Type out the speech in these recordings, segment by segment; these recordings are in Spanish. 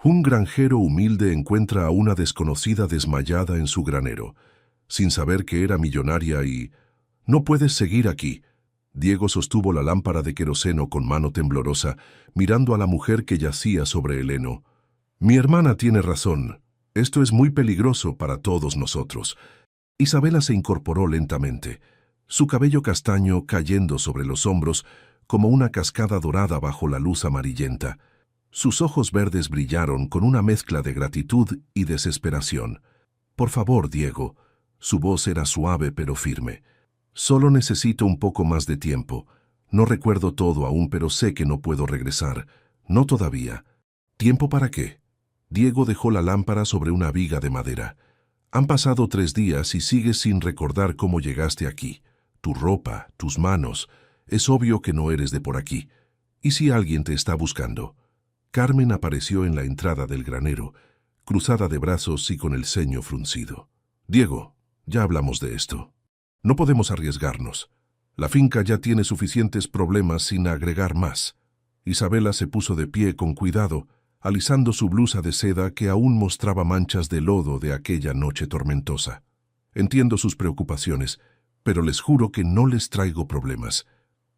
Un granjero humilde encuentra a una desconocida desmayada en su granero, sin saber que era millonaria y... «No puedes seguir aquí». Diego sostuvo la lámpara de queroseno con mano temblorosa, mirando a la mujer que yacía sobre el heno. «Mi hermana tiene razón. Esto es muy peligroso para todos nosotros». Isabela se incorporó lentamente, su cabello castaño cayendo sobre los hombros como una cascada dorada bajo la luz amarillenta. Sus ojos verdes brillaron con una mezcla de gratitud y desesperación. «Por favor, Diego». Su voz era suave pero firme. «Solo necesito un poco más de tiempo. No recuerdo todo aún, pero sé que no puedo regresar. No todavía». «¿Tiempo para qué?» Diego dejó la lámpara sobre una viga de madera. «Han pasado 3 días y sigues sin recordar cómo llegaste aquí. Tu ropa, tus manos. Es obvio que no eres de por aquí. ¿Y si alguien te está buscando?» Carmen apareció en la entrada del granero, cruzada de brazos y con el ceño fruncido. «Diego, ya hablamos de esto. No podemos arriesgarnos. La finca ya tiene suficientes problemas sin agregar más». Isabela se puso de pie con cuidado, alisando su blusa de seda que aún mostraba manchas de lodo de aquella noche tormentosa. «Entiendo sus preocupaciones, pero les juro que no les traigo problemas.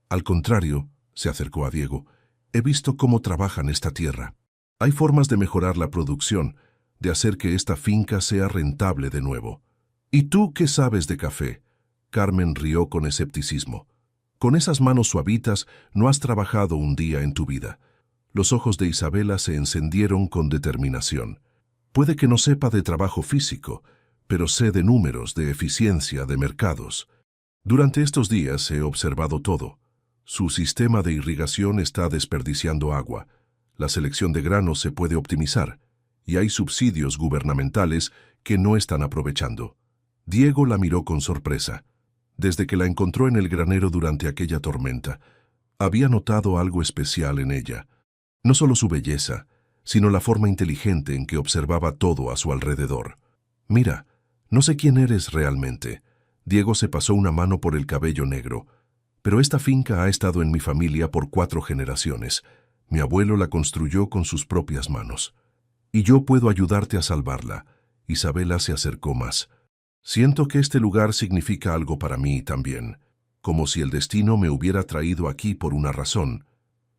Al contrario», se acercó a Diego, «he visto cómo trabajan esta tierra. Hay formas de mejorar la producción, de hacer que esta finca sea rentable de nuevo». «¿Y tú qué sabes de café?» Carmen rió con escepticismo. «Con esas manos suavitas no has trabajado un día en tu vida». Los ojos de Isabela se encendieron con determinación. «Puede que no sepa de trabajo físico, pero sé de números, de eficiencia, de mercados. Durante estos días he observado todo. Su sistema de irrigación está desperdiciando agua. La selección de granos se puede optimizar, y hay subsidios gubernamentales que no están aprovechando». Diego la miró con sorpresa. Desde que la encontró en el granero durante aquella tormenta, había notado algo especial en ella. No solo su belleza, sino la forma inteligente en que observaba todo a su alrededor. «Mira, no sé quién eres realmente». Diego se pasó una mano por el cabello negro. «Pero esta finca ha estado en mi familia por 4 generaciones. Mi abuelo la construyó con sus propias manos. Y yo puedo ayudarte a salvarla». Isabela se acercó más. «Siento que este lugar significa algo para mí también, como si el destino me hubiera traído aquí por una razón».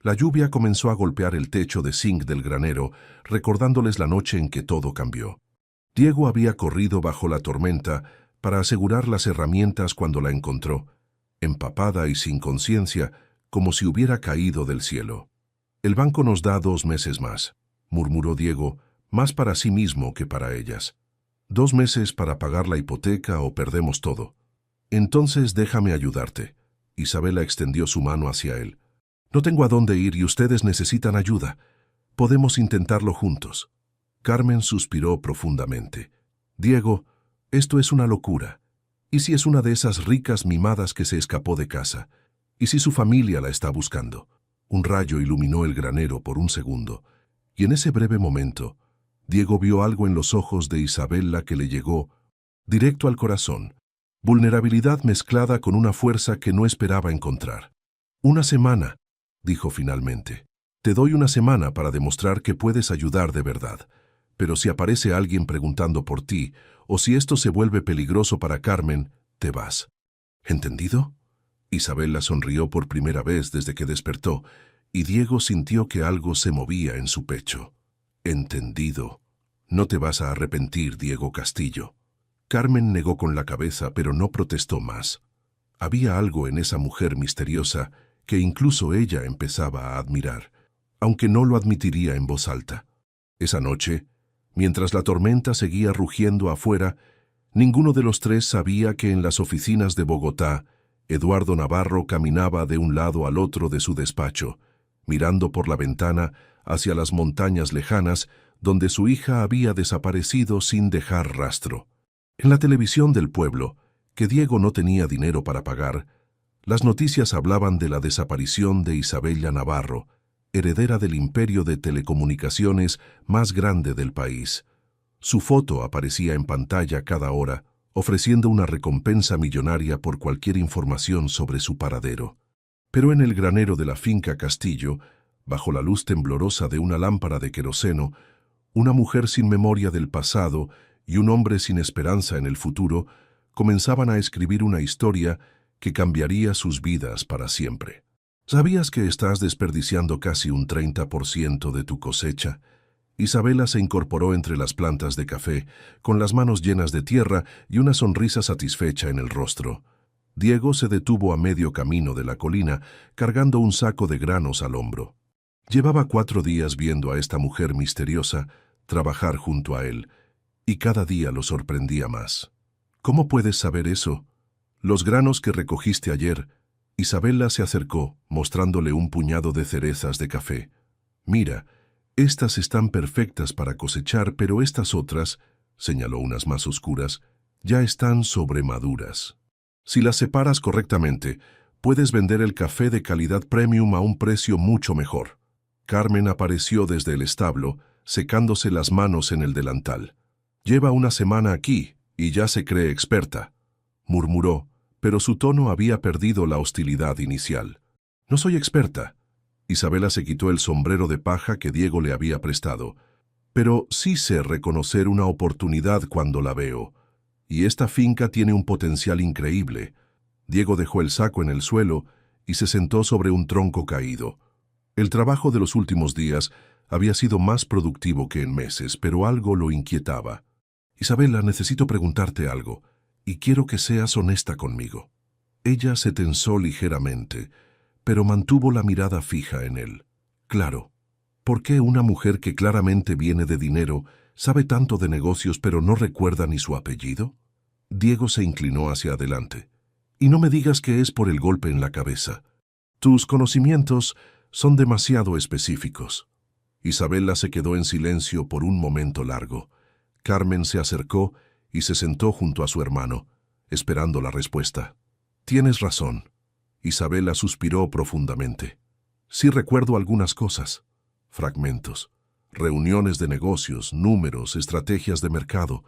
La lluvia comenzó a golpear el techo de zinc del granero, recordándoles la noche en que todo cambió. Diego había corrido bajo la tormenta para asegurar las herramientas cuando la encontró, empapada y sin conciencia, como si hubiera caído del cielo. «El banco nos da 2 meses más», murmuró Diego, más para sí mismo que para ellas. «2 meses para pagar la hipoteca o perdemos todo». «Entonces déjame ayudarte». Isabela extendió su mano hacia él. «No tengo a dónde ir y ustedes necesitan ayuda. Podemos intentarlo juntos». Carmen suspiró profundamente. «Diego, esto es una locura. ¿Y si es una de esas ricas mimadas que se escapó de casa? ¿Y si su familia la está buscando?» Un rayo iluminó el granero por un segundo, y en ese breve momento, Diego vio algo en los ojos de Isabela que le llegó directo al corazón, vulnerabilidad mezclada con una fuerza que no esperaba encontrar. «1 semana», dijo finalmente. «Te doy 1 semana para demostrar que puedes ayudar de verdad. Pero si aparece alguien preguntando por ti, o si esto se vuelve peligroso para Carmen, te vas. ¿Entendido?» Isabela sonrió por primera vez desde que despertó, y Diego sintió que algo se movía en su pecho. «Entendido. No te vas a arrepentir, Diego Castillo». Carmen negó con la cabeza, pero no protestó más. Había algo en esa mujer misteriosa que incluso ella empezaba a admirar, aunque no lo admitiría en voz alta. Esa noche, mientras la tormenta seguía rugiendo afuera, ninguno de los 3 sabía que en las oficinas de Bogotá, Eduardo Navarro caminaba de un lado al otro de su despacho, mirando por la ventana hacia las montañas lejanas donde su hija había desaparecido sin dejar rastro. En la televisión del pueblo, que Diego no tenía dinero para pagar, las noticias hablaban de la desaparición de Isabela Navarro, heredera del imperio de telecomunicaciones más grande del país. Su foto aparecía en pantalla cada hora, ofreciendo una recompensa millonaria por cualquier información sobre su paradero. Pero en el granero de la finca Castillo, bajo la luz temblorosa de una lámpara de queroseno, Una mujer sin memoria del pasado y un hombre sin esperanza en el futuro comenzaban a escribir una historia que cambiaría sus vidas para siempre. ¿Sabías que estás desperdiciando casi un 30% de tu cosecha? Isabela se incorporó entre las plantas de café, con las manos llenas de tierra y una sonrisa satisfecha en el rostro. Diego se detuvo a medio camino de la colina, cargando un saco de granos al hombro. Llevaba 4 días viendo a esta mujer misteriosa trabajar junto a él, y cada día lo sorprendía más. ¿Cómo puedes saber eso? Los granos que recogiste ayer. Isabela se acercó, mostrándole un puñado de cerezas de café. Mira, estas están perfectas para cosechar, pero estas otras, señaló unas más oscuras, ya están sobremaduras. Si las separas correctamente, puedes vender el café de calidad premium a un precio mucho mejor. Carmen apareció desde el establo, secándose las manos en el delantal. Lleva una semana aquí y ya se cree experta, murmuró, pero su tono había perdido la hostilidad inicial. No soy experta. Isabela se quitó el sombrero de paja que Diego le había prestado. Pero sí sé reconocer una oportunidad cuando la veo. Y esta finca tiene un potencial increíble. Diego dejó el saco en el suelo y se sentó sobre un tronco caído. El trabajo de los últimos días había sido más productivo que en meses, pero algo lo inquietaba. Isabela, necesito preguntarte algo, y quiero que seas honesta conmigo. Ella se tensó ligeramente, pero mantuvo la mirada fija en él. Claro, ¿por qué una mujer que claramente viene de dinero sabe tanto de negocios pero no recuerda ni su apellido? Diego se inclinó hacia adelante. Y no me digas que es por el golpe en la cabeza. Tus conocimientos son demasiado específicos. Isabela se quedó en silencio por un momento largo. Carmen se acercó y se sentó junto a su hermano, esperando la respuesta. Tienes razón. Isabela suspiró profundamente. Sí recuerdo algunas cosas. Fragmentos. Reuniones de negocios, números, estrategias de mercado.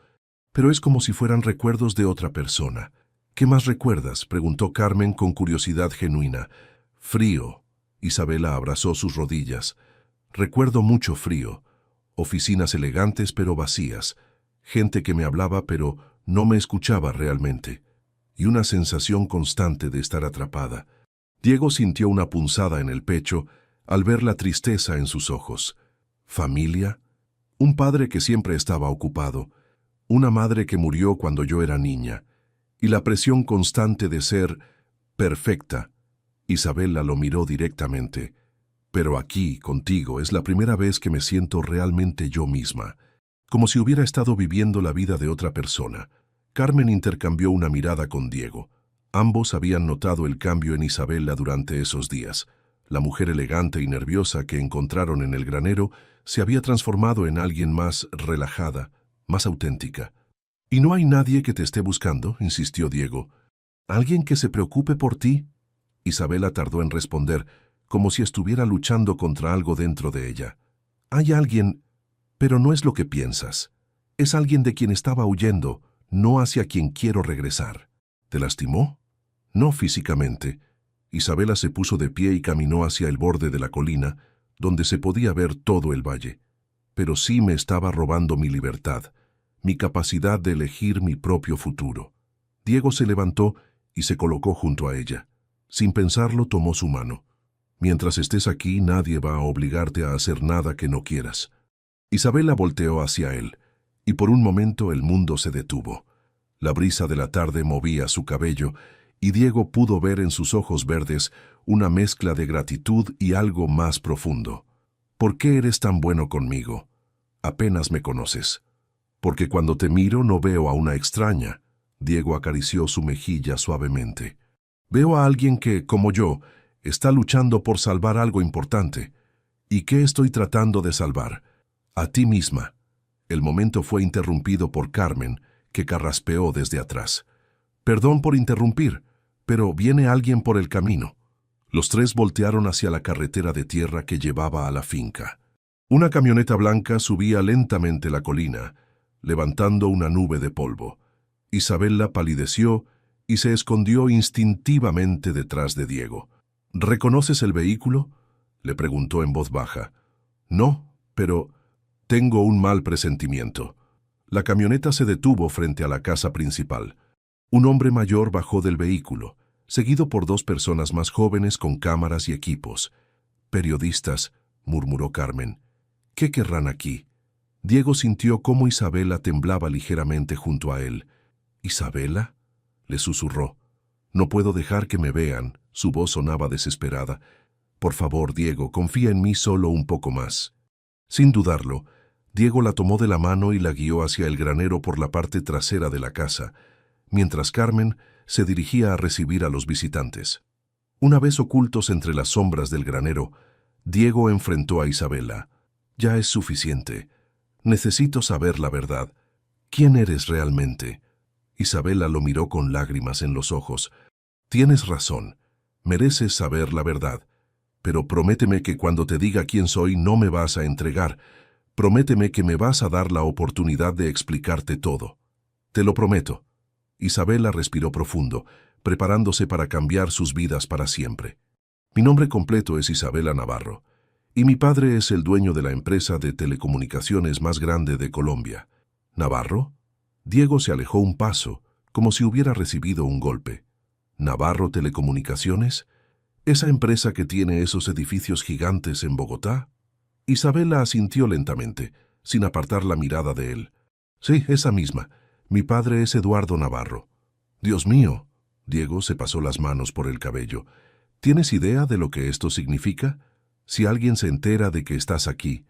Pero es como si fueran recuerdos de otra persona. ¿Qué más recuerdas?, preguntó Carmen con curiosidad genuina. Frío. Isabela abrazó sus rodillas. Recuerdo mucho frío. Oficinas elegantes pero vacías. Gente que me hablaba pero no me escuchaba realmente. Y una sensación constante de estar atrapada. Diego sintió una punzada en el pecho al ver la tristeza en sus ojos. ¿Familia? Un padre que siempre estaba ocupado. Una madre que murió cuando yo era niña. Y la presión constante de ser perfecta. Isabela lo miró directamente. Pero aquí, contigo, es la primera vez que me siento realmente yo misma. Como si hubiera estado viviendo la vida de otra persona. Carmen intercambió una mirada con Diego. Ambos habían notado el cambio en Isabela durante esos días. La mujer elegante y nerviosa que encontraron en el granero se había transformado en alguien más relajada, más auténtica. «¿Y no hay nadie que te esté buscando?», insistió Diego. «¿Alguien que se preocupe por ti?». Isabela tardó en responder, como si estuviera luchando contra algo dentro de ella. «Hay alguien, pero no es lo que piensas. Es alguien de quien estaba huyendo, no hacia quien quiero regresar». «¿Te lastimó?». «No físicamente». Isabela se puso de pie y caminó hacia el borde de la colina, donde se podía ver todo el valle. «Pero sí me estaba robando mi libertad, mi capacidad de elegir mi propio futuro». Diego se levantó y se colocó junto a ella. Sin pensarlo, tomó su mano. «Mientras estés aquí, nadie va a obligarte a hacer nada que no quieras». Isabela volteó hacia él, y por un momento el mundo se detuvo. La brisa de la tarde movía su cabello, y Diego pudo ver en sus ojos verdes una mezcla de gratitud y algo más profundo. «¿Por qué eres tan bueno conmigo? Apenas me conoces». «Porque cuando te miro no veo a una extraña». Diego acarició su mejilla suavemente. «Veo a alguien que, como yo, está luchando por salvar algo importante». «¿Y qué estoy tratando de salvar?». «A ti misma». El momento fue interrumpido por Carmen, que carraspeó desde atrás. «Perdón por interrumpir, pero viene alguien por el camino». Los tres voltearon hacia la carretera de tierra que llevaba a la finca. Una camioneta blanca subía lentamente la colina, levantando una nube de polvo. Isabela palideció y se escondió instintivamente detrás de Diego. «¿Reconoces el vehículo?», le preguntó en voz baja. «No, pero Tengo un mal presentimiento. La camioneta se detuvo frente a la casa principal. Un hombre mayor bajó del vehículo, seguido por dos personas más jóvenes con cámaras y equipos. «Periodistas», murmuró Carmen. «¿Qué querrán aquí?» Diego sintió cómo Isabela temblaba ligeramente junto a él. «¿Isabela?», le susurró. «No puedo dejar que me vean», su voz sonaba desesperada. «Por favor, Diego, confía en mí solo un poco más». Sin dudarlo, Diego la tomó de la mano y la guió hacia el granero por la parte trasera de la casa, mientras Carmen se dirigía a recibir a los visitantes. Una vez ocultos entre las sombras del granero, Diego enfrentó a Isabela. «Ya es suficiente. Necesito saber la verdad. ¿Quién eres realmente?» Isabela lo miró con lágrimas en los ojos. «Tienes razón. Mereces saber la verdad. Pero prométeme que cuando te diga quién soy no me vas a entregar. Prométeme que me vas a dar la oportunidad de explicarte todo». «Te lo prometo». Isabela respiró profundo, preparándose para cambiar sus vidas para siempre. «Mi nombre completo es Isabela Navarro, y mi padre es el dueño de la empresa de telecomunicaciones más grande de Colombia». «¿Navarro?». Diego se alejó un paso, como si hubiera recibido un golpe. «¿Navarro Telecomunicaciones? ¿Esa empresa que tiene esos edificios gigantes en Bogotá?». Isabela asintió lentamente, sin apartar la mirada de él. «Sí, esa misma. Mi padre es Eduardo Navarro». «Dios mío». Diego se pasó las manos por el cabello. «¿Tienes idea de lo que esto significa? Si alguien se entera de que estás aquí».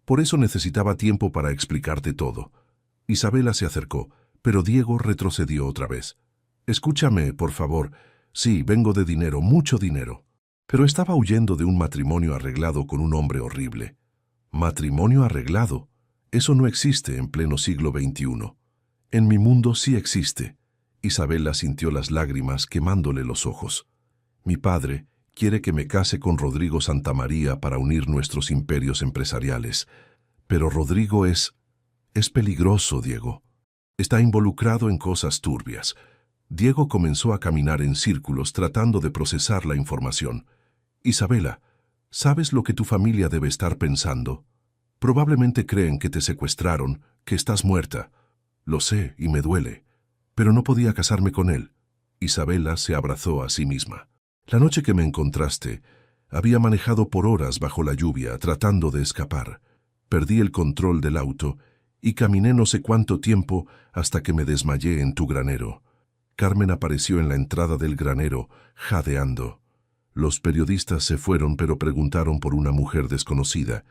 Por eso necesitaba tiempo para explicarte todo. Isabela se acercó, pero Diego retrocedió otra vez. «Escúchame, por favor. Sí, vengo de dinero, mucho dinero. Pero estaba huyendo de un matrimonio arreglado con un hombre horrible». «¿Matrimonio arreglado? Eso no existe en pleno siglo XXI». «En mi mundo sí existe». Isabela sintió las lágrimas quemándole los ojos. «Mi padre quiere que me case con Rodrigo Santamaría para unir nuestros imperios empresariales. Pero Rodrigo es peligroso, Diego. Está involucrado en cosas turbias». Diego comenzó a caminar en círculos tratando de procesar la información. «Isabela, ¿sabes lo que tu familia debe estar pensando? Probablemente creen que te secuestraron, que estás muerta». «Lo sé y me duele, pero no podía casarme con él». Isabela se abrazó a sí misma. «La noche que me encontraste, había manejado por horas bajo la lluvia tratando de escapar. Perdí el control del auto y caminé no sé cuánto tiempo hasta que me desmayé en tu granero». Carmen apareció en la entrada del granero, jadeando. Los periodistas se fueron, pero preguntaron por una mujer desconocida.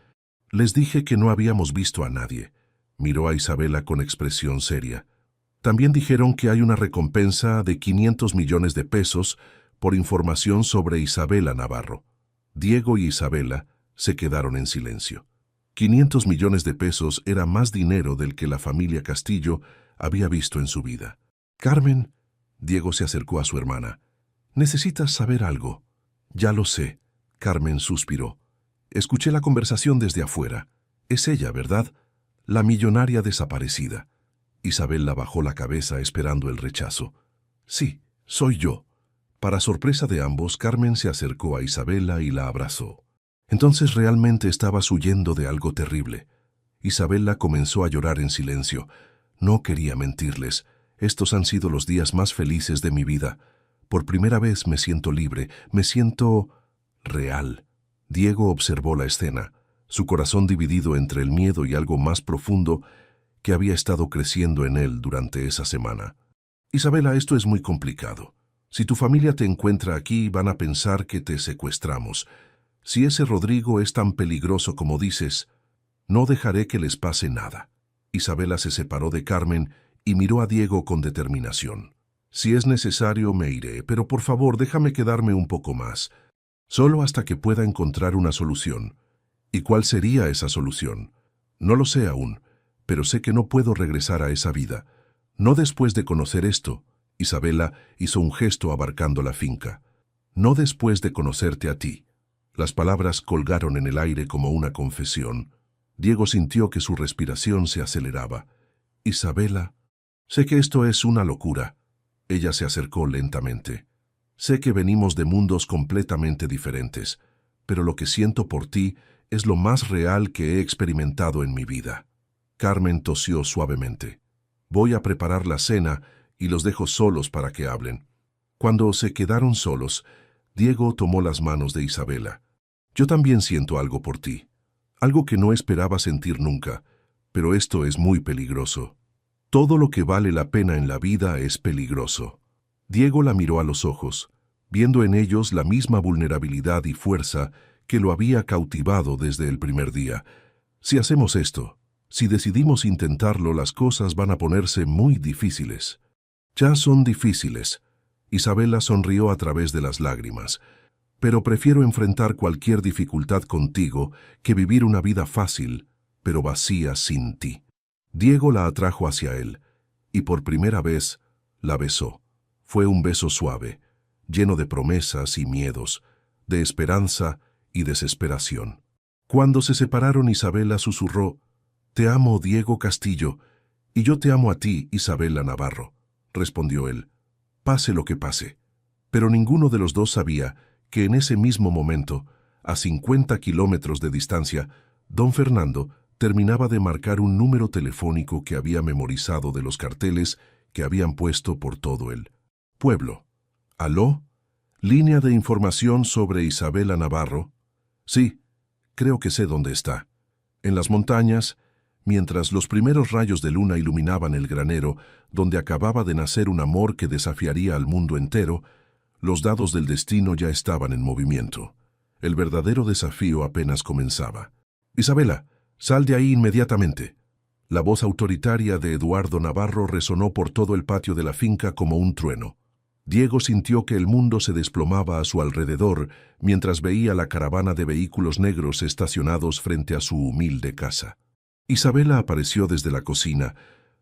«Les dije que no habíamos visto a nadie». Miró a Isabela con expresión seria. «También dijeron que hay una recompensa de 500 millones de pesos por información sobre Isabela Navarro». Diego y Isabela se quedaron en silencio. 500 millones de pesos era más dinero del que la familia Castillo había visto en su vida. «Carmen», Diego se acercó a su hermana. «Necesitas saber algo». «Ya lo sé», Carmen suspiró. «Escuché la conversación desde afuera. Es ella, ¿verdad? La millonaria desaparecida». Isabela bajó la cabeza esperando el rechazo. «Sí, soy yo». Para sorpresa de ambos, Carmen se acercó a Isabela y la abrazó. «Entonces realmente estabas huyendo de algo terrible». Isabela comenzó a llorar en silencio. «No quería mentirles. Estos han sido los días más felices de mi vida. Por primera vez me siento libre, me siento real». Diego observó la escena, su corazón dividido entre el miedo y algo más profundo que había estado creciendo en él durante esa semana. «Isabela, esto es muy complicado. Si tu familia te encuentra aquí, van a pensar que te secuestramos. Si ese Rodrigo es tan peligroso como dices, no dejaré que les pase nada». Isabela se separó de Carmen y miró a Diego con determinación. «Si es necesario, me iré, pero por favor, déjame quedarme un poco más. Solo hasta que pueda encontrar una solución». «¿Y cuál sería esa solución?». «No lo sé aún, pero sé que no puedo regresar a esa vida. No después de conocer esto». Isabela hizo un gesto abarcando la finca. «No después de conocerte a ti». Las palabras colgaron en el aire como una confesión. Diego sintió que su respiración se aceleraba. «Isabela, sé que esto es una locura». Ella se acercó lentamente. «Sé que venimos de mundos completamente diferentes, pero lo que siento por ti es lo más real que he experimentado en mi vida. Carmen tosió suavemente. Voy a preparar la cena y los dejo solos para que hablen. Cuando se quedaron solos, Diego tomó las manos de Isabela. Yo también siento algo por ti. Algo que no esperaba sentir nunca, pero esto es muy peligroso. Todo lo que vale la pena en la vida es peligroso. Diego la miró a los ojos, viendo en ellos la misma vulnerabilidad y fuerza que lo había cautivado desde el primer día. Si hacemos esto, si decidimos intentarlo, las cosas van a ponerse muy difíciles. Ya son difíciles. Isabela sonrió a través de las lágrimas. Pero prefiero enfrentar cualquier dificultad contigo que vivir una vida fácil, pero vacía sin ti. Diego la atrajo hacia él, y por primera vez la besó. Fue un beso suave, lleno de promesas y miedos, de esperanza y desesperación. Cuando se separaron, Isabela susurró: «Te amo, Diego Castillo, y yo te amo a ti, Isabela Navarro», respondió él. Pase lo que pase. Pero ninguno de los dos sabía que en ese mismo momento, a 50 kilómetros de distancia, don Fernando terminaba de marcar un número telefónico que había memorizado de los carteles que habían puesto por todo el pueblo. ¿Aló? ¿Línea de información sobre Isabela Navarro? Sí, creo que sé dónde está. En las montañas, mientras los primeros rayos de luna iluminaban el granero, donde acababa de nacer un amor que desafiaría al mundo entero, los dados del destino ya estaban en movimiento. El verdadero desafío apenas comenzaba. «Isabela, sal de ahí inmediatamente». La voz autoritaria de Eduardo Navarro resonó por todo el patio de la finca como un trueno. Diego sintió que el mundo se desplomaba a su alrededor mientras veía la caravana de vehículos negros estacionados frente a su humilde casa. Isabela apareció desde la cocina,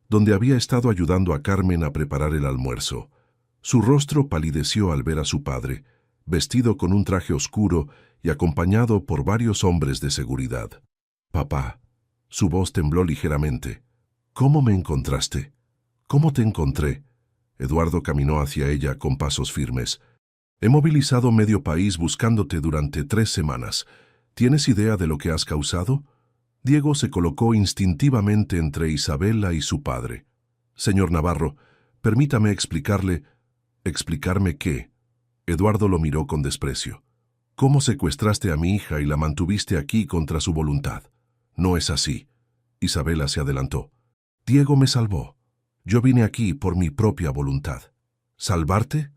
donde había estado ayudando a Carmen a preparar el almuerzo. Su rostro palideció al ver a su padre, vestido con un traje oscuro y acompañado por varios hombres de seguridad. «Papá», su voz tembló ligeramente. «¿Cómo me encontraste? ¿Cómo te encontré?» Eduardo caminó hacia ella con pasos firmes. «He movilizado medio país buscándote durante 3 semanas. ¿Tienes idea de lo que has causado?» Diego se colocó instintivamente entre Isabela y su padre. «Señor Navarro, permítame explicarle». «¿Explicarme qué?» Eduardo lo miró con desprecio. «¿Cómo secuestraste a mi hija y la mantuviste aquí contra su voluntad?» «No es así». Isabela se adelantó. «Diego me salvó. Yo vine aquí por mi propia voluntad». «¿Salvarte?»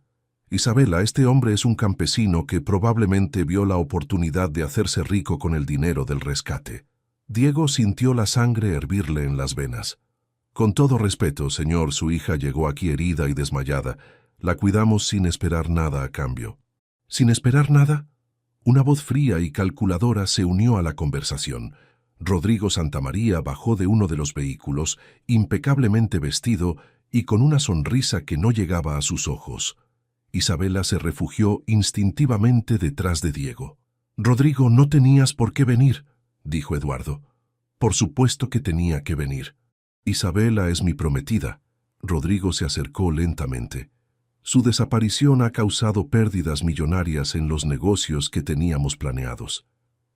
«Isabela, este hombre es un campesino que probablemente vio la oportunidad de hacerse rico con el dinero del rescate». Diego sintió la sangre hervirle en las venas. «Con todo respeto, señor, su hija llegó aquí herida y desmayada. La cuidamos sin esperar nada a cambio». «¿Sin esperar nada?» Una voz fría y calculadora se unió a la conversación. Rodrigo Santamaría bajó de uno de los vehículos, impecablemente vestido y con una sonrisa que no llegaba a sus ojos. Isabela se refugió instintivamente detrás de Diego. «Rodrigo, no tenías por qué venir», dijo Eduardo. «Por supuesto que tenía que venir. Isabela es mi prometida». Rodrigo se acercó lentamente. «Su desaparición ha causado pérdidas millonarias en los negocios que teníamos planeados.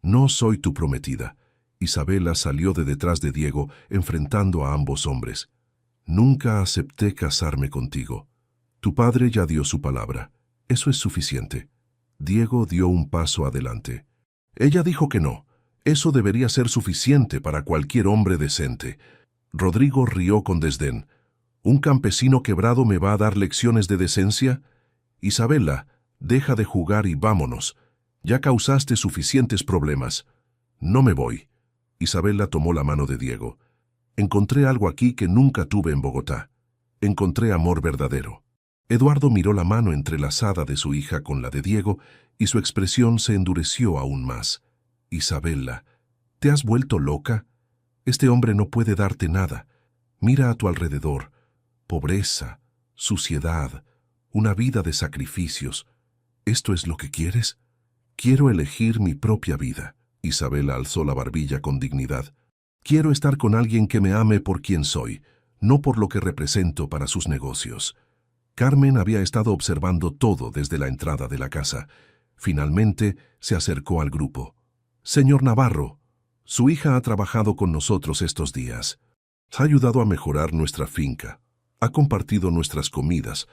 No soy tu prometida». Isabela salió de detrás de Diego, enfrentando a ambos hombres. «Nunca acepté casarme contigo. Tu padre ya dio su palabra. Eso es suficiente». Diego dio un paso adelante. «Ella dijo que no. Eso debería ser suficiente para cualquier hombre decente». Rodrigo rió con desdén. «¿Un campesino quebrado me va a dar lecciones de decencia? Isabela, deja de jugar y vámonos. Ya causaste suficientes problemas». «No me voy». Isabela tomó la mano de Diego. «Encontré algo aquí que nunca tuve en Bogotá. Encontré amor verdadero». Eduardo miró la mano entrelazada de su hija con la de Diego y su expresión se endureció aún más. «Isabela, ¿te has vuelto loca? Este hombre no puede darte nada. Mira a tu alrededor. Pobreza, suciedad, una vida de sacrificios. ¿Esto es lo que quieres?» «Quiero elegir mi propia vida». Isabela alzó la barbilla con dignidad. «Quiero estar con alguien que me ame por quien soy, no por lo que represento para sus negocios». Carmen había estado observando todo desde la entrada de la casa. Finalmente se acercó al grupo. Señor Navarro, su hija ha trabajado con nosotros estos días. Ha ayudado a mejorar nuestra finca. Ha compartido nuestras comidas.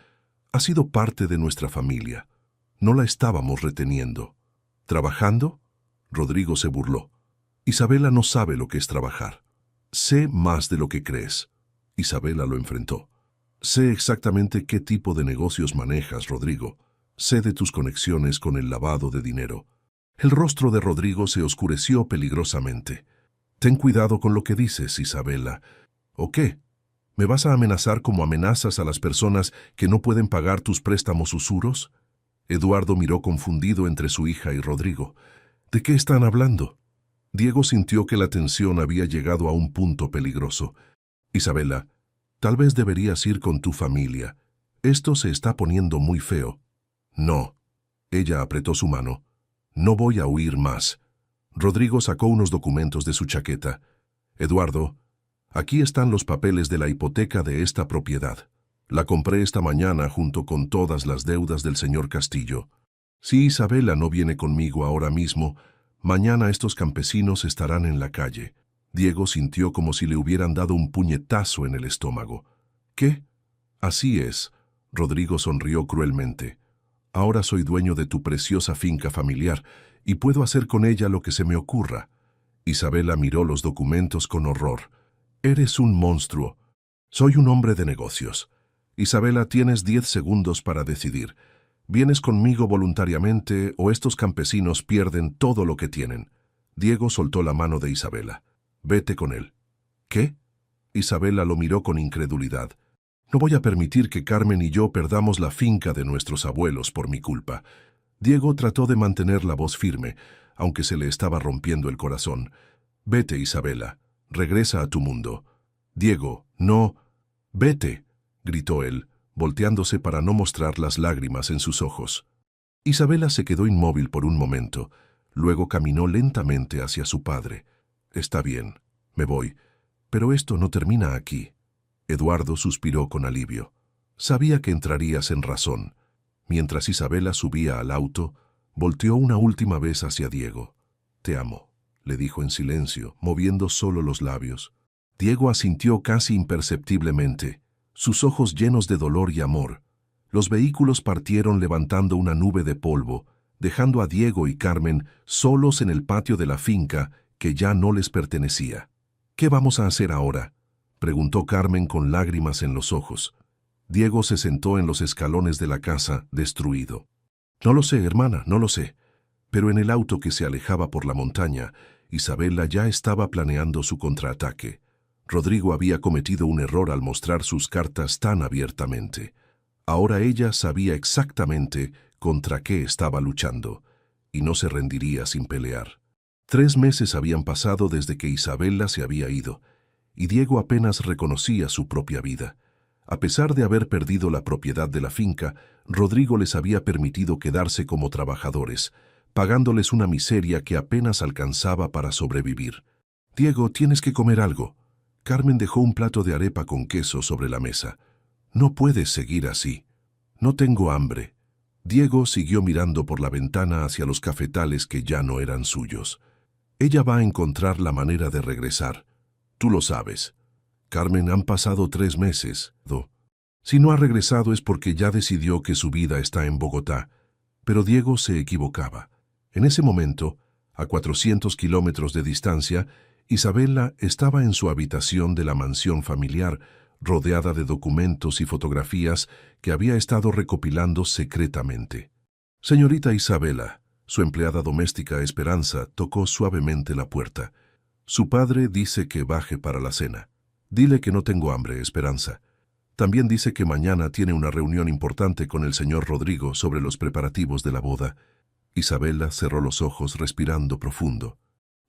Ha sido parte de nuestra familia. No la estábamos reteniendo. ¿Trabajando? Rodrigo se burló. Isabela no sabe lo que es trabajar. Sé más de lo que crees. Isabela lo enfrentó. Sé exactamente qué tipo de negocios manejas, Rodrigo. Sé de tus conexiones con el lavado de dinero. El rostro de Rodrigo se oscureció peligrosamente. Ten cuidado con lo que dices, Isabela. ¿O qué? ¿Me vas a amenazar como amenazas a las personas que no pueden pagar tus préstamos usuros? Eduardo miró confundido entre su hija y Rodrigo. ¿De qué están hablando? Diego sintió que la tensión había llegado a un punto peligroso. Isabela, tal vez deberías ir con tu familia. Esto se está poniendo muy feo. No. Ella apretó su mano. No voy a huir más. Rodrigo sacó unos documentos de su chaqueta. Eduardo, aquí están los papeles de la hipoteca de esta propiedad. La compré esta mañana junto con todas las deudas del señor Castillo. Si Isabela no viene conmigo ahora mismo, mañana estos campesinos estarán en la calle. Diego sintió como si le hubieran dado un puñetazo en el estómago. ¿Qué? Así es. Rodrigo sonrió cruelmente. Ahora soy dueño de tu preciosa finca familiar y puedo hacer con ella lo que se me ocurra. Isabela miró los documentos con horror. Eres un monstruo. Soy un hombre de negocios. Isabela, tienes 10 segundos para decidir. ¿Vienes conmigo voluntariamente o estos campesinos pierden todo lo que tienen? Diego soltó la mano de Isabela. Vete con él. ¿Qué? Isabela lo miró con incredulidad. No voy a permitir que Carmen y yo perdamos la finca de nuestros abuelos por mi culpa. Diego trató de mantener la voz firme, aunque se le estaba rompiendo el corazón. Vete, Isabela. Regresa a tu mundo. Diego, no. Vete, gritó él, volteándose para no mostrar las lágrimas en sus ojos. Isabela se quedó inmóvil por un momento, luego caminó lentamente hacia su padre. Está bien, me voy, pero esto no termina aquí. Eduardo suspiró con alivio. Sabía que entrarías en razón. Mientras Isabela subía al auto, volteó una última vez hacia Diego. Te amo, le dijo en silencio, moviendo solo los labios. Diego asintió casi imperceptiblemente, sus ojos llenos de dolor y amor. Los vehículos partieron levantando una nube de polvo, dejando a Diego y Carmen solos en el patio de la finca que ya no les pertenecía. ¿Qué vamos a hacer ahora?, preguntó Carmen con lágrimas en los ojos. Diego se sentó en los escalones de la casa, destruido. No lo sé, hermana, no lo sé. Pero en el auto que se alejaba por la montaña, Isabela ya estaba planeando su contraataque. Rodrigo había cometido un error al mostrar sus cartas tan abiertamente. Ahora ella sabía exactamente contra qué estaba luchando, y no se rendiría sin pelear. 3 meses habían pasado desde que Isabela se había ido, y Diego apenas reconocía su propia vida. A pesar de haber perdido la propiedad de la finca, Rodrigo les había permitido quedarse como trabajadores, pagándoles una miseria que apenas alcanzaba para sobrevivir. Diego, tienes que comer algo. Carmen dejó un plato de arepa con queso sobre la mesa. No puedes seguir así. No tengo hambre. Diego siguió mirando por la ventana hacia los cafetales que ya no eran suyos. Ella va a encontrar la manera de regresar. Tú lo sabes. Carmen, han pasado 3 meses. Si no ha regresado es porque ya decidió que su vida está en Bogotá. Pero Diego se equivocaba. En ese momento, a 400 kilómetros de distancia, Isabela estaba en su habitación de la mansión familiar, rodeada de documentos y fotografías que había estado recopilando secretamente. Señorita Isabela, su empleada doméstica Esperanza tocó suavemente la puerta. Su padre dice que baje para la cena. Dile que no tengo hambre, Esperanza. También dice que mañana tiene una reunión importante con el señor Rodrigo sobre los preparativos de la boda. Isabela cerró los ojos respirando profundo.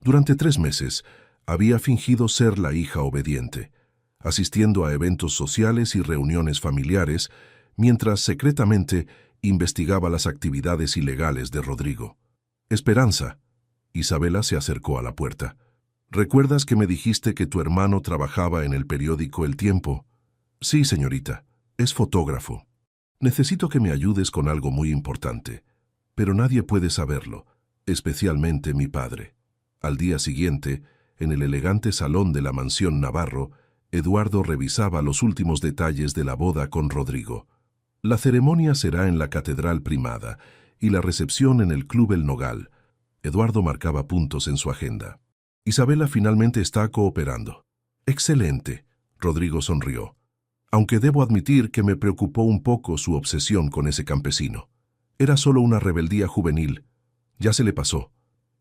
Durante 3 meses había fingido ser la hija obediente, asistiendo a eventos sociales y reuniones familiares, mientras secretamente investigaba las actividades ilegales de Rodrigo. Esperanza. Isabela se acercó a la puerta. ¿Recuerdas que me dijiste que tu hermano trabajaba en el periódico El Tiempo? Sí, señorita. Es fotógrafo. Necesito que me ayudes con algo muy importante, pero nadie puede saberlo, especialmente mi padre. Al día siguiente, en el elegante salón de la mansión Navarro, Eduardo revisaba los últimos detalles de la boda con Rodrigo. La ceremonia será en la Catedral Primada y la recepción en el Club El Nogal. Eduardo marcaba puntos en su agenda. Isabela finalmente está cooperando. Excelente, Rodrigo sonrió. Aunque debo admitir que me preocupó un poco su obsesión con ese campesino. Era solo una rebeldía juvenil. Ya se le pasó.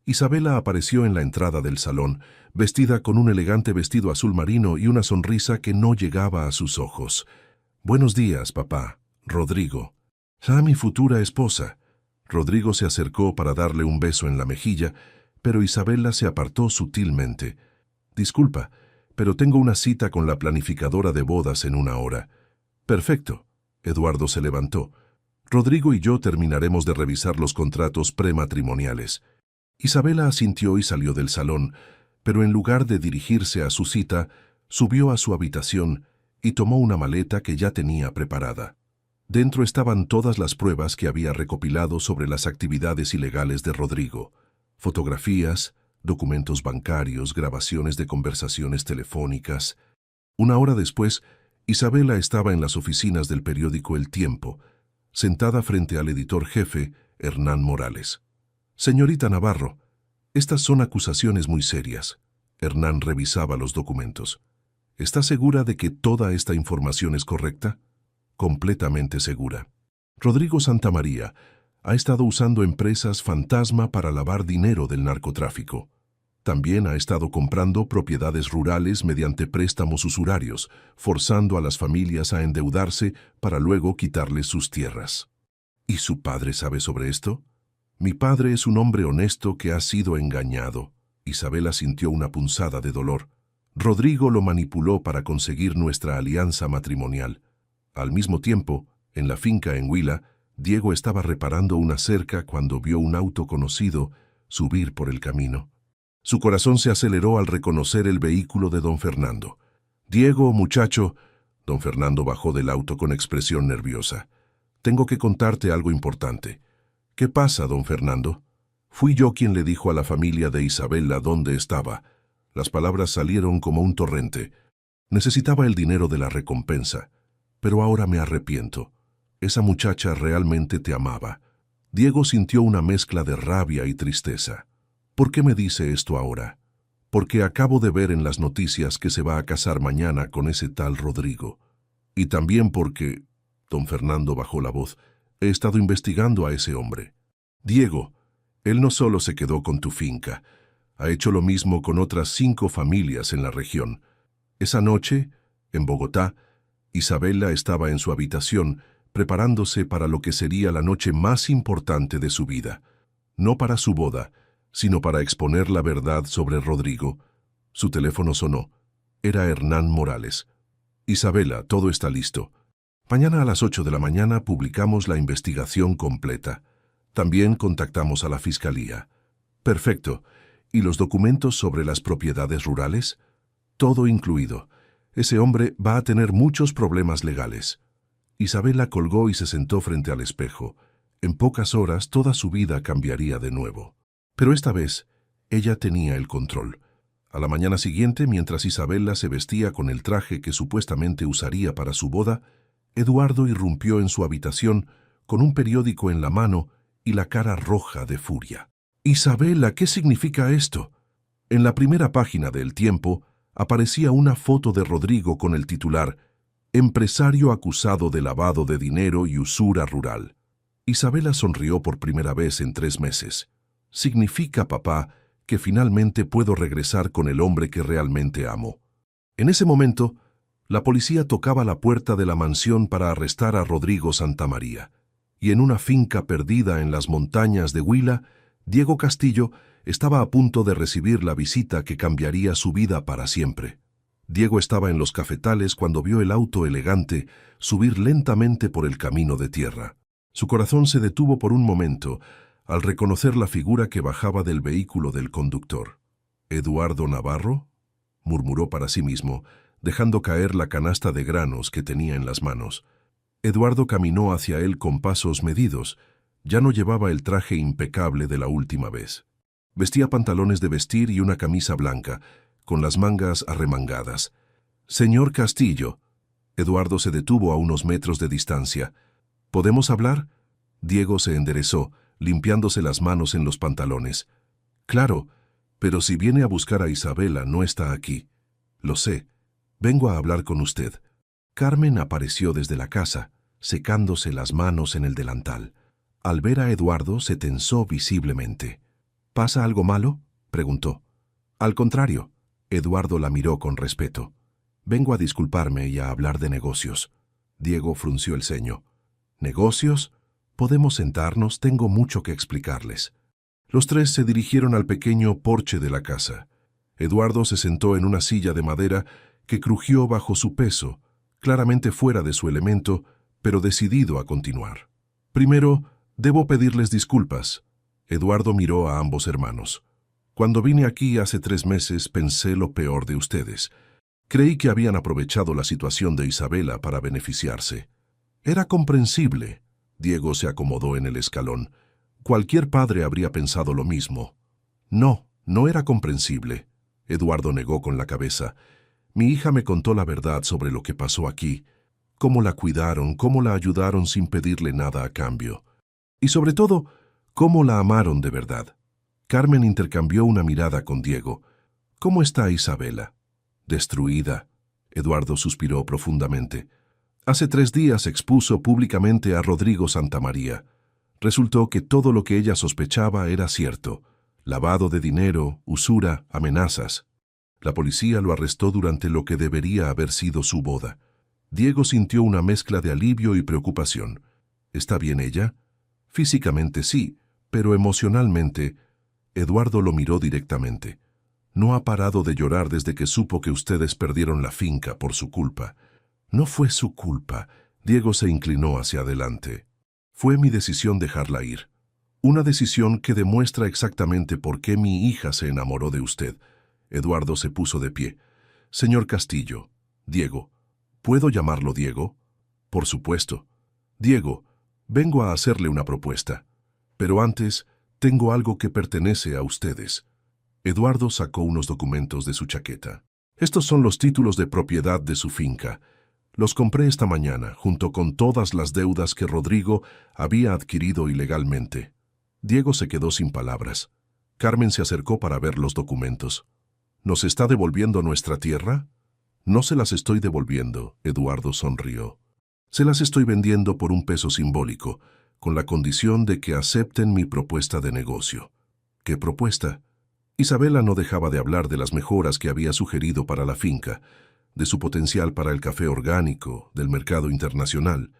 Isabela apareció en la entrada del salón, vestida con un elegante vestido azul marino y una sonrisa que no llegaba a sus ojos. «Buenos días, papá, Rodrigo. ¿Ya mi futura esposa?» Rodrigo se acercó para darle un beso en la mejilla, pero Isabela se apartó sutilmente. «Disculpa, pero tengo una cita con la planificadora de bodas en 1 hora». «Perfecto». Eduardo se levantó. «Rodrigo y yo terminaremos de revisar los contratos prematrimoniales». Isabela asintió y salió del salón, pero en lugar de dirigirse a su cita, subió a su habitación y tomó una maleta que ya tenía preparada. Dentro estaban todas las pruebas que había recopilado sobre las actividades ilegales de Rodrigo: fotografías, documentos bancarios, grabaciones de conversaciones telefónicas. 1 hora después, Isabela estaba en las oficinas del periódico El Tiempo, sentada frente al editor jefe, Hernán Morales. «Señorita Navarro, estas son acusaciones muy serias». Hernán revisaba los documentos. «¿Está segura de que toda esta información es correcta?» «Completamente segura. Rodrigo Santamaría ha estado usando empresas fantasma para lavar dinero del narcotráfico. También ha estado comprando propiedades rurales mediante préstamos usurarios, forzando a las familias a endeudarse para luego quitarles sus tierras». «¿Y su padre sabe sobre esto?» «Mi padre es un hombre honesto que ha sido engañado». Isabela sintió una punzada de dolor. «Rodrigo lo manipuló para conseguir nuestra alianza matrimonial». Al mismo tiempo, en la finca en Huila, Diego estaba reparando una cerca cuando vio un auto conocido subir por el camino. Su corazón se aceleró al reconocer el vehículo de don Fernando. «Diego, muchacho». Don Fernando bajó del auto con expresión nerviosa. «Tengo que contarte algo importante». «¿Qué pasa, don Fernando?» «Fui yo quien le dijo a la familia de Isabela dónde estaba». Las palabras salieron como un torrente. «Necesitaba el dinero de la recompensa, pero ahora me arrepiento. Esa muchacha realmente te amaba». Diego sintió una mezcla de rabia y tristeza. «¿Por qué me dice esto ahora?» «Porque acabo de ver en las noticias que se va a casar mañana con ese tal Rodrigo. Y también porque...» Don Fernando bajó la voz. «He estado investigando a ese hombre. Diego, él no solo se quedó con tu finca, ha hecho lo mismo con otras 5 familias en la región. Esa noche, en Bogotá, Isabela estaba en su habitación preparándose para lo que sería la noche más importante de su vida. No para su boda, sino para exponer la verdad sobre Rodrigo». Su teléfono sonó. Era Hernán Morales. «Isabela, todo está listo. Mañana a las 8 de la mañana publicamos la investigación completa. También contactamos a la fiscalía». «Perfecto. ¿Y los documentos sobre las propiedades rurales?» «Todo incluido. Ese hombre va a tener muchos problemas legales». Isabela colgó y se sentó frente al espejo. En pocas horas toda su vida cambiaría de nuevo. Pero esta vez, ella tenía el control. A la mañana siguiente, mientras Isabela se vestía con el traje que supuestamente usaría para su boda, Eduardo irrumpió en su habitación con un periódico en la mano y la cara roja de furia. «Isabela, ¿qué significa esto?» En la primera página de El Tiempo aparecía una foto de Rodrigo con el titular «Empresario acusado de lavado de dinero y usura rural». Isabela sonrió por primera vez en 3 meses. «Significa, papá, que finalmente puedo regresar con el hombre que realmente amo». En ese momento, la policía tocaba la puerta de la mansión para arrestar a Rodrigo Santamaría. Y en una finca perdida en las montañas de Huila, Diego Castillo estaba a punto de recibir la visita que cambiaría su vida para siempre. Diego estaba en los cafetales cuando vio el auto elegante subir lentamente por el camino de tierra. Su corazón se detuvo por un momento al reconocer la figura que bajaba del vehículo del conductor. «¿Eduardo Navarro?», murmuró para sí mismo, dejando caer la canasta de granos que tenía en las manos. Eduardo caminó hacia él con pasos medidos. Ya no llevaba el traje impecable de la última vez. Vestía pantalones de vestir y una camisa blanca, con las mangas arremangadas. «Señor Castillo». Eduardo se detuvo a unos metros de distancia. «¿Podemos hablar?». Diego se enderezó, limpiándose las manos en los pantalones. «Claro, pero si viene a buscar a Isabela, no está aquí». «Lo sé. Vengo a hablar con usted». Carmen apareció desde la casa, secándose las manos en el delantal. Al ver a Eduardo, se tensó visiblemente. «¿Pasa algo malo?», preguntó. «Al contrario». Eduardo la miró con respeto. «Vengo a disculparme y a hablar de negocios». Diego frunció el ceño. «¿Negocios? Podemos sentarnos, tengo mucho que explicarles». Los tres se dirigieron al pequeño porche de la casa. Eduardo se sentó en una silla de madera que crujió bajo su peso, claramente fuera de su elemento, pero decidido a continuar. «Primero, debo pedirles disculpas». Eduardo miró a ambos hermanos. «Cuando vine aquí hace 3 meses pensé lo peor de ustedes. Creí que habían aprovechado la situación de Isabela para beneficiarse. Era comprensible». Diego se acomodó en el escalón. «Cualquier padre habría pensado lo mismo». «No, no era comprensible». Eduardo negó con la cabeza. «Mi hija me contó la verdad sobre lo que pasó aquí, cómo la cuidaron, cómo la ayudaron sin pedirle nada a cambio. Y sobre todo, cómo la amaron de verdad». Carmen intercambió una mirada con Diego. «¿Cómo está Isabela?» «Destruida». Eduardo suspiró profundamente. «Hace 3 días expuso públicamente a Rodrigo Santamaría. Resultó que todo lo que ella sospechaba era cierto. Lavado de dinero, usura, amenazas. La policía lo arrestó durante lo que debería haber sido su boda». Diego sintió una mezcla de alivio y preocupación. «¿Está bien ella?» «Físicamente sí, pero emocionalmente...». Eduardo lo miró directamente. «No ha parado de llorar desde que supo que ustedes perdieron la finca por su culpa». «No fue su culpa». Diego se inclinó hacia adelante. «Fue mi decisión dejarla ir. Una decisión que demuestra exactamente por qué mi hija se enamoró de usted». Eduardo se puso de pie. «Señor Castillo». «Diego». ¿Puedo llamarlo Diego?» «Por supuesto». «Diego, vengo a hacerle una propuesta. Pero antes, tengo algo que pertenece a ustedes». Eduardo sacó unos documentos de su chaqueta. «Estos son los títulos de propiedad de su finca. Los compré esta mañana, junto con todas las deudas que Rodrigo había adquirido ilegalmente». Diego se quedó sin palabras. Carmen se acercó para ver los documentos. «¿Nos está devolviendo nuestra tierra?» «No se las estoy devolviendo», Eduardo sonrió. «Se las estoy vendiendo por un peso simbólico, con la condición de que acepten mi propuesta de negocio». «¿Qué propuesta?». Isabela no dejaba de hablar de las mejoras que había sugerido para la finca, de su potencial para el café orgánico, del mercado internacional.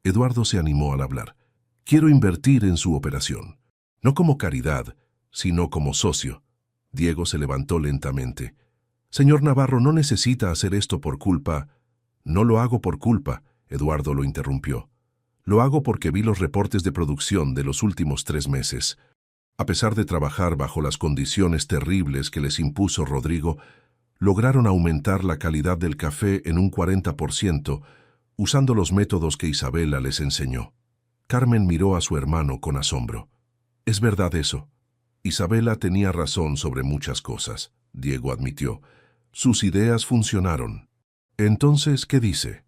Eduardo se animó al hablar. «Quiero invertir en su operación. No como caridad, sino como socio». Diego se levantó lentamente. «Señor Navarro, no necesita hacer esto por culpa». «No lo hago por culpa», Eduardo lo interrumpió. «Lo hago porque vi los reportes de producción de los últimos 3 meses. A pesar de trabajar bajo las condiciones terribles que les impuso Rodrigo, lograron aumentar la calidad del café en un 40%, usando los métodos que Isabela les enseñó». Carmen miró a su hermano con asombro. «¿Es verdad eso?». «Isabela tenía razón sobre muchas cosas», Diego admitió. «Sus ideas funcionaron». «Entonces, ¿qué dice?».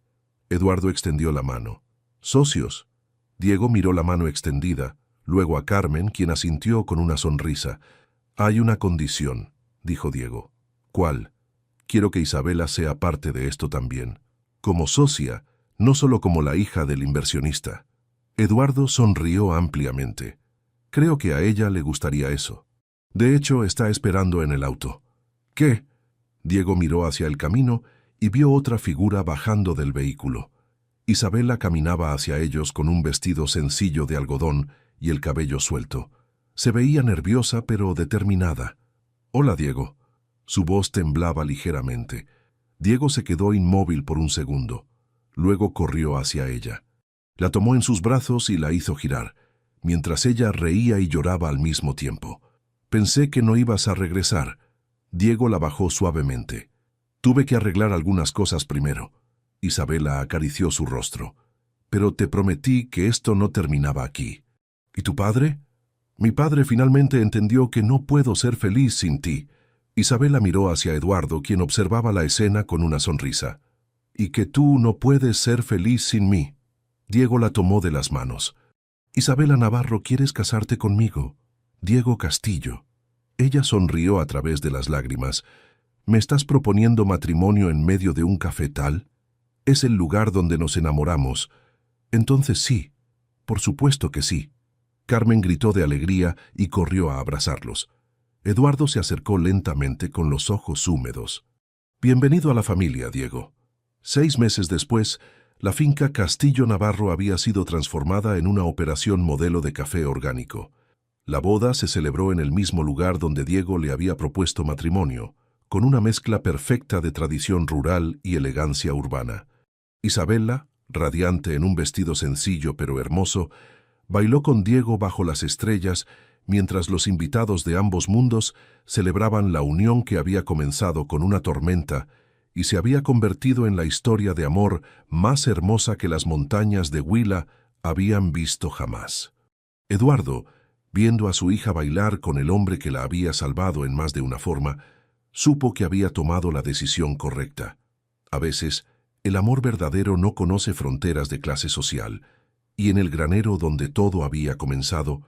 Eduardo extendió la mano. «Socios». Diego miró la mano extendida, luego a Carmen, quien asintió con una sonrisa. «Hay una condición», dijo Diego. «¿Cuál?». «Quiero que Isabela sea parte de esto también. Como socia, no solo como la hija del inversionista». Eduardo sonrió ampliamente. «Creo que a ella le gustaría eso. De hecho, está esperando en el auto». «¿Qué?». Diego miró hacia el camino y vio otra figura bajando del vehículo. Isabela caminaba hacia ellos con un vestido sencillo de algodón y el cabello suelto. Se veía nerviosa pero determinada. «Hola, Diego». Su voz temblaba ligeramente. Diego se quedó inmóvil por un segundo. Luego corrió hacia ella. La tomó en sus brazos y la hizo girar, mientras ella reía y lloraba al mismo tiempo. «Pensé que no ibas a regresar». Diego la bajó suavemente. «Tuve que arreglar algunas cosas primero». Isabela acarició su rostro. «Pero te prometí que esto no terminaba aquí». «¿Y tu padre?». Mi padre finalmente entendió que no puedo ser feliz sin ti. Isabela miró hacia Eduardo, quien observaba la escena con una sonrisa. Y que tú no puedes ser feliz sin mí. Diego la tomó de las manos. Isabela Navarro, ¿quieres casarte conmigo? Diego Castillo. Ella sonrió a través de las lágrimas. ¿Me estás proponiendo matrimonio en medio de un cafetal? Es el lugar donde nos enamoramos. Entonces sí, por supuesto que sí. Carmen gritó de alegría y corrió a abrazarlos. Eduardo se acercó lentamente con los ojos húmedos. Bienvenido a la familia, Diego. 6 meses después, la finca Castillo Navarro había sido transformada en una operación modelo de café orgánico. La boda se celebró en el mismo lugar donde Diego le había propuesto matrimonio, con una mezcla perfecta de tradición rural y elegancia urbana. Isabela, radiante en un vestido sencillo pero hermoso, bailó con Diego bajo las estrellas mientras los invitados de ambos mundos celebraban la unión que había comenzado con una tormenta y se había convertido en la historia de amor más hermosa que las montañas de Huila habían visto jamás. Eduardo, viendo a su hija bailar con el hombre que la había salvado en más de una forma, supo que había tomado la decisión correcta. A veces, el amor verdadero no conoce fronteras de clase social, y en el granero donde todo había comenzado,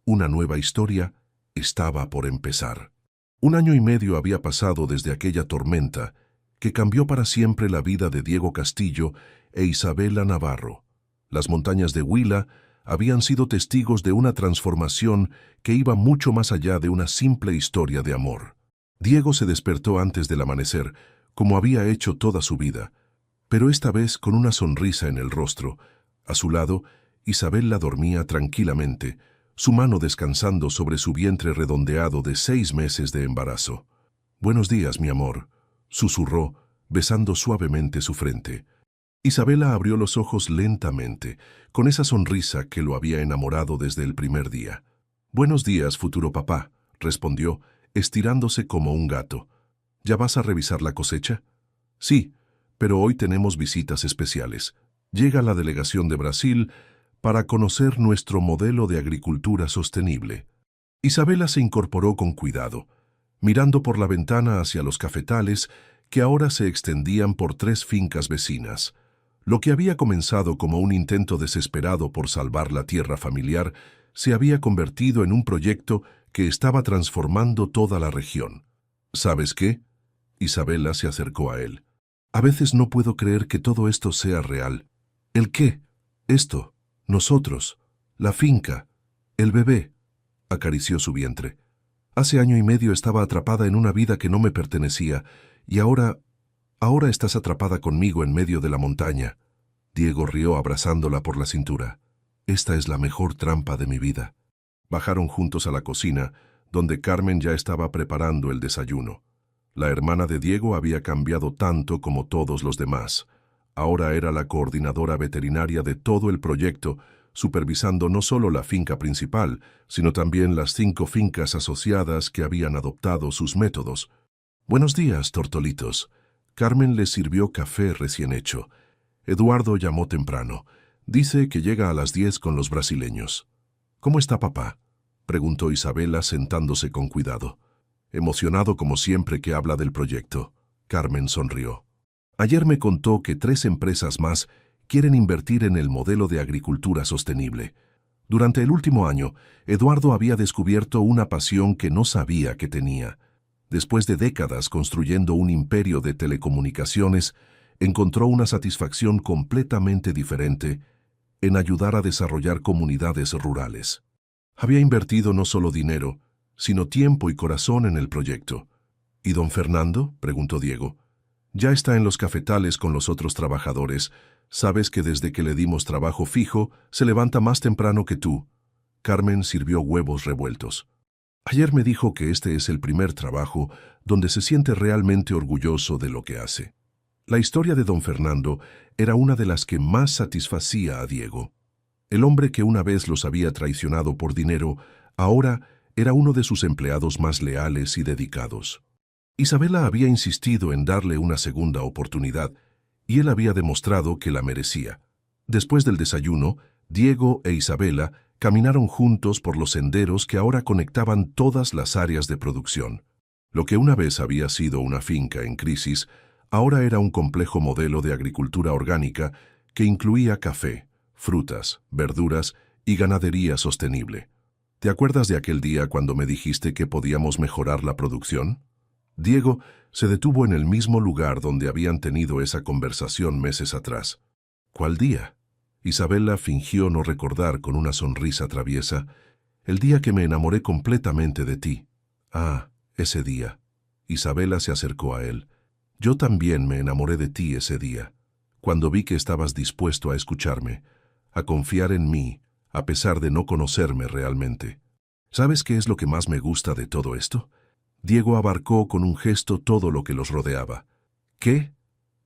una nueva historia estaba por empezar. 1 año y medio había pasado desde aquella tormenta que cambió para siempre la vida de Diego Castillo e Isabela Navarro. Las montañas de Huila habían sido testigos de una transformación que iba mucho más allá de una simple historia de amor. Diego se despertó antes del amanecer, como había hecho toda su vida, pero esta vez con una sonrisa en el rostro. A su lado, Isabela dormía tranquilamente, su mano descansando sobre su vientre redondeado de 6 meses de embarazo. «Buenos días, mi amor», susurró, besando suavemente su frente. Isabela abrió los ojos lentamente, con esa sonrisa que lo había enamorado desde el primer día. «Buenos días, futuro papá», respondió, estirándose como un gato. «¿Ya vas a revisar la cosecha?» «Sí, pero hoy tenemos visitas especiales. Llega la delegación de Brasil para conocer nuestro modelo de agricultura sostenible». Isabela se incorporó con cuidado, mirando por la ventana hacia los cafetales que ahora se extendían por 3 fincas vecinas. Lo que había comenzado como un intento desesperado por salvar la tierra familiar se había convertido en un proyecto que estaba transformando toda la región. «¿Sabes qué?», Isabela se acercó a él. «A veces no puedo creer que todo esto sea real». «¿El qué?». «Esto, nosotros, la finca, el bebé», acarició su vientre. «Hace 1 año y medio estaba atrapada en una vida que no me pertenecía, y ahora estás atrapada conmigo en medio de la montaña». Diego rió abrazándola por la cintura. «Esta es la mejor trampa de mi vida». Bajaron juntos a la cocina, donde Carmen ya estaba preparando el desayuno. La hermana de Diego había cambiado tanto como todos los demás. Ahora era la coordinadora veterinaria de todo el proyecto, supervisando no solo la finca principal, sino también las 5 fincas asociadas que habían adoptado sus métodos. «Buenos días, tortolitos». Carmen les sirvió café recién hecho. Eduardo llamó temprano. Dice que llega a las 10 con los brasileños. «¿Cómo está papá?», preguntó Isabela sentándose con cuidado. «Emocionado como siempre que habla del proyecto». Carmen sonrió. «Ayer me contó que 3 empresas más quieren invertir en el modelo de agricultura sostenible. Durante el último año, Eduardo había descubierto una pasión que no sabía que tenía. Después de décadas construyendo un imperio de telecomunicaciones, encontró una satisfacción completamente diferente en ayudar a desarrollar comunidades rurales. Había invertido no solo dinero, sino tiempo y corazón en el proyecto». «¿Y don Fernando?», preguntó Diego. «Ya está en los cafetales con los otros trabajadores. Sabes que desde que le dimos trabajo fijo, se levanta más temprano que tú». Carmen sirvió huevos revueltos. «Ayer me dijo que este es el primer trabajo donde se siente realmente orgulloso de lo que hace». La historia de don Fernando era una de las que más satisfacía a Diego. El hombre que una vez los había traicionado por dinero, ahora era uno de sus empleados más leales y dedicados. Isabela había insistido en darle una segunda oportunidad, y él había demostrado que la merecía. Después del desayuno, Diego e Isabela Caminaron juntos por los senderos que ahora conectaban todas las áreas de producción. Lo que una vez había sido una finca en crisis, ahora era un complejo modelo de agricultura orgánica que incluía café, frutas, verduras y ganadería sostenible. ¿Te acuerdas de aquel día cuando me dijiste que podíamos mejorar la producción? Diego se detuvo en el mismo lugar donde habían tenido esa conversación meses atrás. ¿Cuál día? Isabela fingió no recordar con una sonrisa traviesa. El día que me enamoré completamente de ti. Ah, ese día. Isabela se acercó a él. Yo también me enamoré de ti ese día, cuando vi que estabas dispuesto a escucharme, a confiar en mí, a pesar de no conocerme realmente. ¿Sabes qué es lo que más me gusta de todo esto? Diego abarcó con un gesto todo lo que los rodeaba. ¿Qué?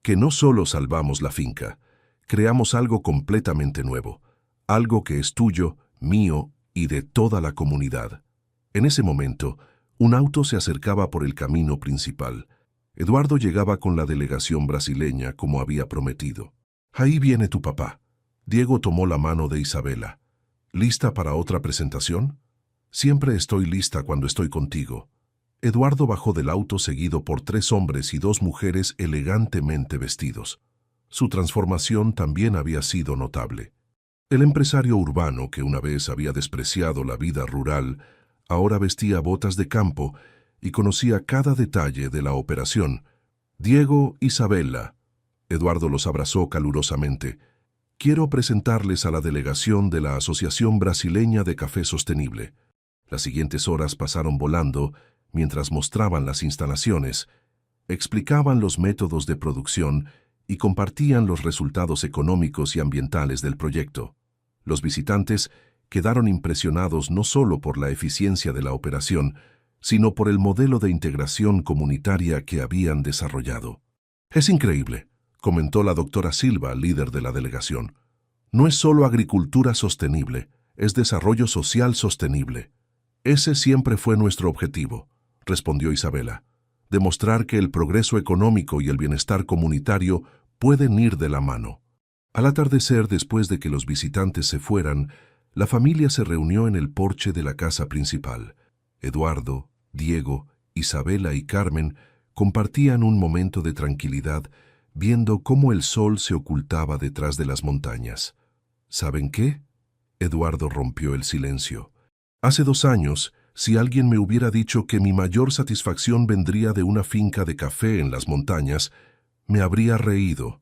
Que no solo salvamos la finca, creamos algo completamente nuevo, algo que es tuyo, mío y de toda la comunidad. En ese momento, un auto se acercaba por el camino principal. Eduardo llegaba con la delegación brasileña como había prometido. Ahí viene tu papá. Diego tomó la mano de Isabela. ¿Lista para otra presentación? Siempre estoy lista cuando estoy contigo. Eduardo bajó del auto seguido por 3 hombres y 2 mujeres elegantemente vestidos. Su transformación también había sido notable. El empresario urbano que una vez había despreciado la vida rural, ahora vestía botas de campo y conocía cada detalle de la operación. Diego, Isabela. Eduardo los abrazó calurosamente. Quiero presentarles a la delegación de la Asociación Brasileña de Café Sostenible. Las siguientes horas pasaron volando mientras mostraban las instalaciones, explicaban los métodos de producción y compartían los resultados económicos y ambientales del proyecto. Los visitantes quedaron impresionados no solo por la eficiencia de la operación, sino por el modelo de integración comunitaria que habían desarrollado. Es increíble, comentó la doctora Silva, líder de la delegación. No es solo agricultura sostenible, es desarrollo social sostenible. Ese siempre fue nuestro objetivo, respondió Isabela. Demostrar que el progreso económico y el bienestar comunitario pueden ir de la mano. Al atardecer, después de que los visitantes se fueran, la familia se reunió en el porche de la casa principal. Eduardo, Diego, Isabela y Carmen compartían un momento de tranquilidad, viendo cómo el sol se ocultaba detrás de las montañas. ¿Saben qué? Eduardo rompió el silencio. Hace 2 años, si alguien me hubiera dicho que mi mayor satisfacción vendría de una finca de café en las montañas, me habría reído.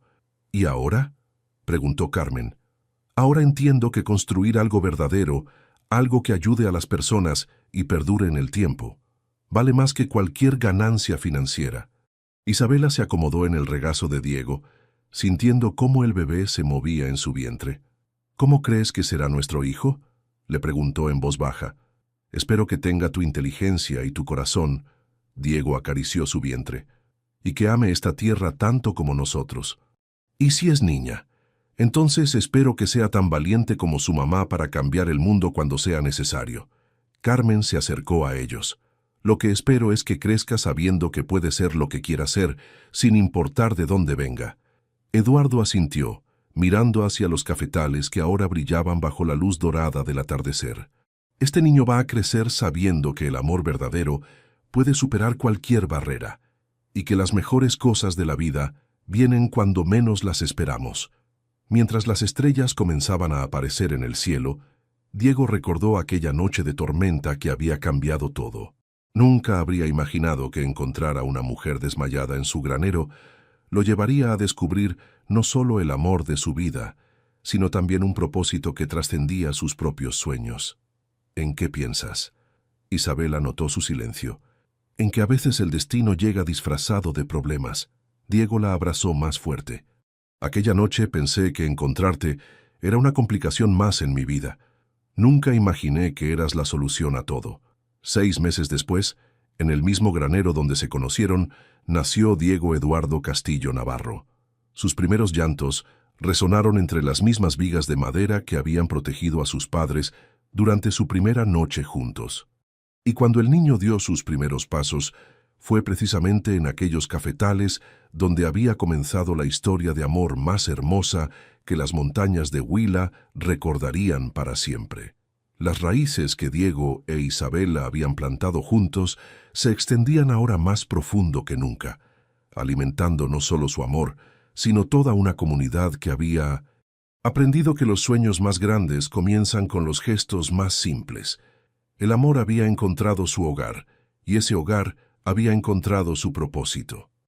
¿Y ahora?, preguntó Carmen. Ahora entiendo que construir algo verdadero, algo que ayude a las personas y perdure en el tiempo, vale más que cualquier ganancia financiera. Isabela se acomodó en el regazo de Diego, sintiendo cómo el bebé se movía en su vientre. ¿Cómo crees que será nuestro hijo?, le preguntó en voz baja. Espero que tenga tu inteligencia y tu corazón. Diego acarició su vientre. Y que ame esta tierra tanto como nosotros. ¿Y si es niña? Entonces espero que sea tan valiente como su mamá para cambiar el mundo cuando sea necesario. Carmen se acercó a ellos. Lo que espero es que crezca sabiendo que puede ser lo que quiera ser, sin importar de dónde venga. Eduardo asintió, mirando hacia los cafetales que ahora brillaban bajo la luz dorada del atardecer. Este niño va a crecer sabiendo que el amor verdadero puede superar cualquier barrera, y que las mejores cosas de la vida vienen cuando menos las esperamos. Mientras las estrellas comenzaban a aparecer en el cielo, Diego recordó aquella noche de tormenta que había cambiado todo. Nunca habría imaginado que encontrar a una mujer desmayada en su granero lo llevaría a descubrir no solo el amor de su vida, sino también un propósito que trascendía sus propios sueños. ¿En qué piensas? Isabela notó su silencio. En que a veces el destino llega disfrazado de problemas. Diego la abrazó más fuerte. Aquella noche pensé que encontrarte era una complicación más en mi vida. Nunca imaginé que eras la solución a todo. 6 meses después, en el mismo granero donde se conocieron, nació Diego Eduardo Castillo Navarro. Sus primeros llantos resonaron entre las mismas vigas de madera que habían protegido a sus padres durante su primera noche juntos. Y cuando el niño dio sus primeros pasos, fue precisamente en aquellos cafetales donde había comenzado la historia de amor más hermosa que las montañas de Huila recordarían para siempre. Las raíces que Diego e Isabela habían plantado juntos se extendían ahora más profundo que nunca, alimentando no solo su amor, sino toda una comunidad que había aprendido que los sueños más grandes comienzan con los gestos más simples. El amor había encontrado su hogar, y ese hogar había encontrado su propósito.